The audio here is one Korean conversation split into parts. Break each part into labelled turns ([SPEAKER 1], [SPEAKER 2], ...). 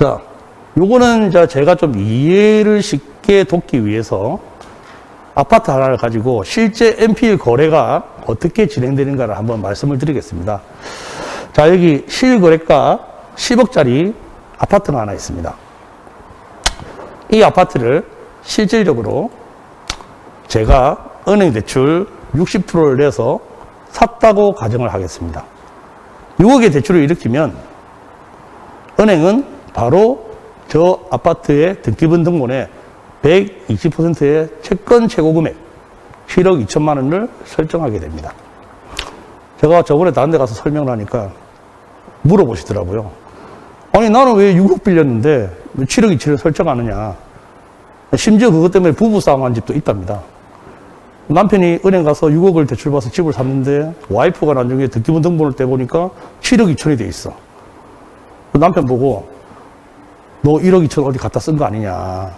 [SPEAKER 1] 자, 요거는 제가 좀 이해를 쉽게 돕기 위해서 아파트 하나를 가지고 실제 NPL 거래가 어떻게 진행되는가를 한번 말씀을 드리겠습니다. 자, 여기 실거래가 10억짜리 아파트가 하나 있습니다. 이 아파트를 실질적으로 제가 은행 대출 60%를 내서 샀다고 가정을 하겠습니다. 6억의 대출을 일으키면 은행은 바로 저 아파트의 등기부등본에 120%의 채권 최고 금액 7억 2천만 원을 설정하게 됩니다. 제가 저번에 다른 데 가서 설명을 하니까 물어보시더라고요. 아니 나는 왜 6억 빌렸는데 왜 7억 2천을 설정하느냐. 심지어 그것 때문에 부부싸움 한 집도 있답니다. 남편이 은행 가서 6억을 대출받아서 집을 샀는데 와이프가 나중에 등기부등본을 떼보니까 7억 2천이 돼 있어. 남편 보고 너 1억 2천 어디 갖다 쓴 거 아니냐.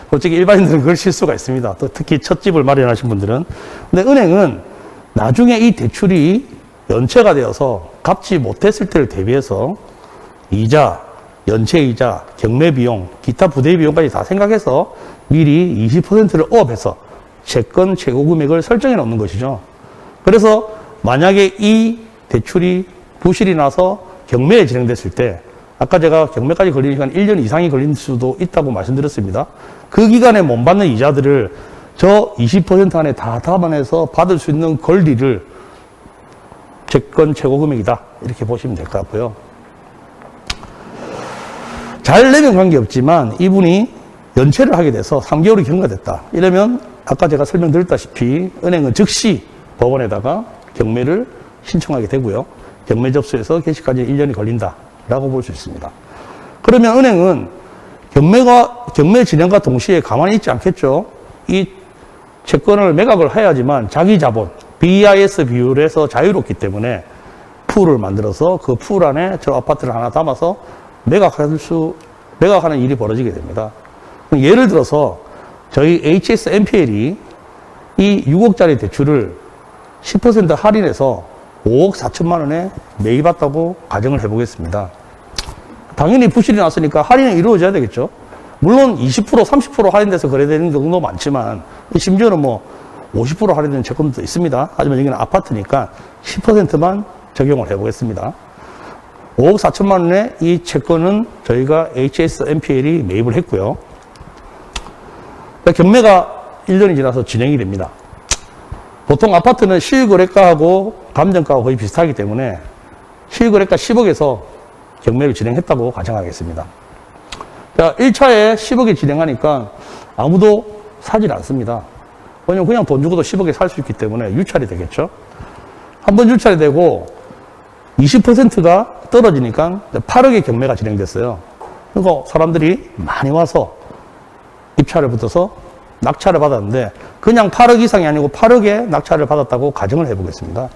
[SPEAKER 1] 솔직히 일반인들은 그럴 실수가 있습니다. 또 특히 첫 집을 마련하신 분들은. 근데 은행은 나중에 이 대출이 연체가 되어서 갚지 못했을 때를 대비해서 이자, 연체이자, 경매비용, 기타 부대비용까지 다 생각해서 미리 20%를 업해서 채권 최고 금액을 설정해 놓는 것이죠. 그래서 만약에 이 대출이 부실이 나서 경매에 진행됐을 때 아까 제가 경매까지 걸리는 시간 1년 이상이 걸릴 수도 있다고 말씀드렸습니다. 그 기간에 못 받는 이자들을 저 20% 안에 다 담아내서 받을 수 있는 권리를 채권 최고 금액이다. 이렇게 보시면 될 것 같고요. 잘 내면 관계없지만 이분이 연체를 하게 돼서 3개월이 경과됐다. 이러면 아까 제가 설명드렸다시피 은행은 즉시 법원에다가 경매를 신청하게 되고요. 경매 접수에서 개시까지 1년이 걸린다라고 볼 수 있습니다. 그러면 은행은 경매 진행과 동시에 가만히 있지 않겠죠. 이 채권을 매각을 해야지만 자기 자본, BIS 비율에서 자유롭기 때문에 풀을 만들어서 그 풀 안에 저 아파트를 하나 담아서 매각하는 일이 벌어지게 됩니다. 예를 들어서 저희 HS NPL이 이 6억짜리 대출을 10% 할인해서 5억 4천만 원에 매입했다고 가정을 해보겠습니다. 당연히 부실이 났으니까 할인은 이루어져야 되겠죠. 물론 20%, 30% 할인돼서 거래되는 경우도 많지만 심지어는 뭐 50% 할인되는 채권도 있습니다. 하지만 여기는 아파트니까 10%만 적용을 해보겠습니다. 5억 4천만 원의 이 채권은 저희가 HS NPL이 매입을 했고요. 경매가 1년이 지나서 진행이 됩니다. 보통 아파트는 실거래가하고 감정가가 거의 비슷하기 때문에 실거래가 10억에서 경매를 진행했다고 가정하겠습니다. 자, 1차에 10억에 진행하니까 아무도 사질 않습니다. 왜냐면 그냥 돈 주고도 10억에 살 수 있기 때문에 유찰이 되겠죠. 한번 유찰이 되고 20%가 떨어지니까 8억의 경매가 진행됐어요. 그리고 사람들이 많이 와서 입찰을 붙어서 낙찰을 받았는데 그냥 8억 이상이 아니고 8억에 낙찰을 받았다고 가정을 해보겠습니다.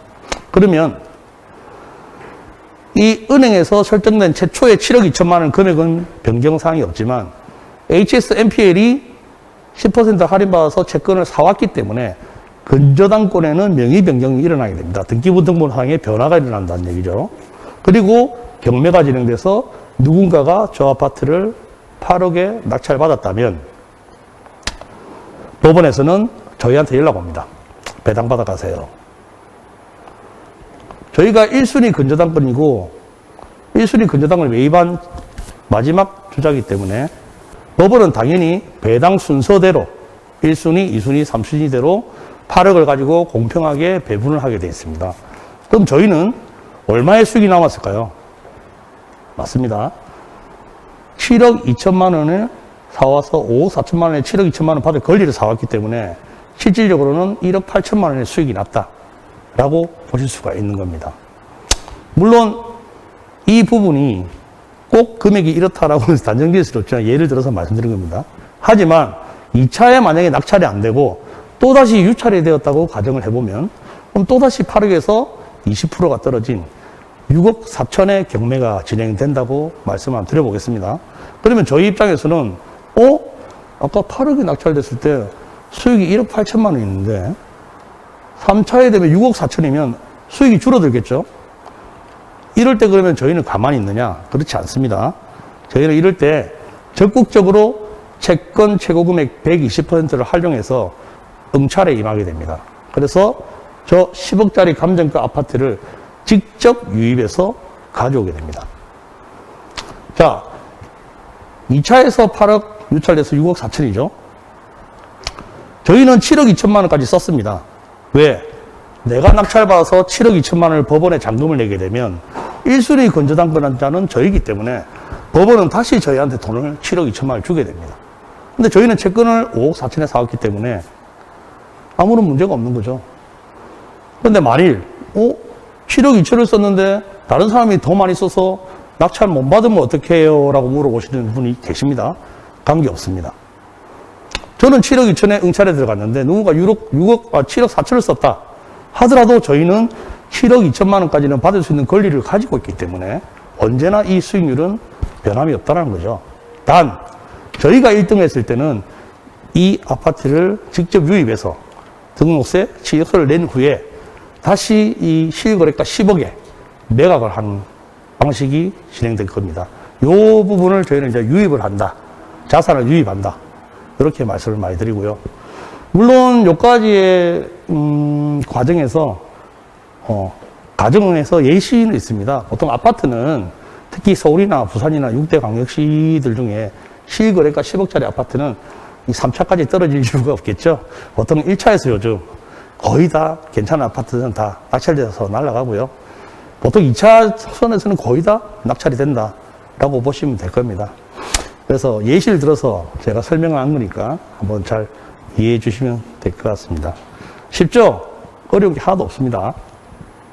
[SPEAKER 1] 그러면 이 은행에서 설정된 최초의 7억 2천만 원 금액은 변경사항이 없지만 HS NPL이 10% 할인받아서 채권을 사왔기 때문에 근저당권에는 명의 변경이 일어나게 됩니다. 등기부등본상에 변화가 일어난다는 얘기죠. 그리고 경매가 진행돼서 누군가가 저 아파트를 8억에 낙찰받았다면 법원에서는 저희한테 연락 옵니다. 배당받아 가세요. 저희가 1순위 근저당권이고 1순위 근저당을 매입한 마지막 주자이기 때문에 법원은 당연히 배당 순서대로 1순위, 2순위, 3순위대로 8억을 가지고 공평하게 배분을 하게 되어 있습니다. 그럼 저희는 얼마의 수익이 남았을까요? 맞습니다. 7억 2천만 원을 사와서 5억 4천만 원에 7억 2천만 원 받을 권리를 사왔기 때문에 실질적으로는 1억 8천만 원의 수익이 났다라고 보실 수가 있는 겁니다. 물론 이 부분이 꼭 금액이 이렇다라고 해서 단정지을 수 없지만 예를 들어서 말씀드린 겁니다. 하지만 2차에 만약에 낙찰이 안 되고 또다시 유찰이 되었다고 가정을 해보면 그럼 또다시 8억에서 20%가 떨어진 6억 4천의 경매가 진행된다고 말씀 한번 드려보겠습니다. 그러면 저희 입장에서는 아까 8억이 낙찰됐을 때 수익이 1억 8천만 원 있는데 3차에 되면 6억 4천이면 수익이 줄어들겠죠? 이럴 때 그러면 저희는 가만히 있느냐? 그렇지 않습니다. 저희는 이럴 때 적극적으로 채권 최고금액 120%를 활용해서 응찰에 임하게 됩니다. 그래서 저 10억짜리 감정가 아파트를 직접 유입해서 가져오게 됩니다. 자, 2차에서 8억 유찰돼서 6억 4천이죠. 저희는 7억 2천만 원까지 썼습니다. 왜? 내가 낙찰받아서 7억 2천만 원을 법원에 잔금을 내게 되면 1순위 건조당권자는 저희기 때문에 법원은 다시 저희한테 돈을 7억 2천만 원을 주게 됩니다. 근데 저희는 채권을 5억 4천에 사왔기 때문에 아무런 문제가 없는 거죠. 근데 만일 7억 2천을 썼는데 다른 사람이 더 많이 써서 낙찰 못 받으면 어떻게 해요? 라고 물어보시는 분이 계십니다. 관계없습니다. 저는 7억 2천에 응찰에 들어갔는데 누군가 7억 4천을 썼다 하더라도 저희는 7억 2천만 원까지는 받을 수 있는 권리를 가지고 있기 때문에 언제나 이 수익률은 변함이 없다는 거죠. 단 저희가 1등 했을 때는 이 아파트를 직접 유입해서 등록세, 취득세를 낸 후에 다시 이 실거래가 10억에 매각을 하는 방식이 진행될 겁니다. 이 부분을 저희는 이제 유입을 한다. 자산을 유입한다. 이렇게 말씀을 많이 드리고요. 물론 여기까지의 과정에서 가정에서 예시는 있습니다. 보통 아파트는 특히 서울이나 부산이나 6대 광역시들 중에 실거래가 10억짜리 아파트는 이 3차까지 떨어질 이유가 없겠죠. 보통 1차에서 요즘 거의 다 괜찮은 아파트는 다 낙찰돼서 날아가고요. 보통 2차 선에서는 거의 다 낙찰이 된다라고 보시면 될 겁니다. 그래서 예시를 들어서 제가 설명한 거니까 한번 잘 이해해 주시면 될 것 같습니다. 쉽죠? 어려운 게 하나도 없습니다.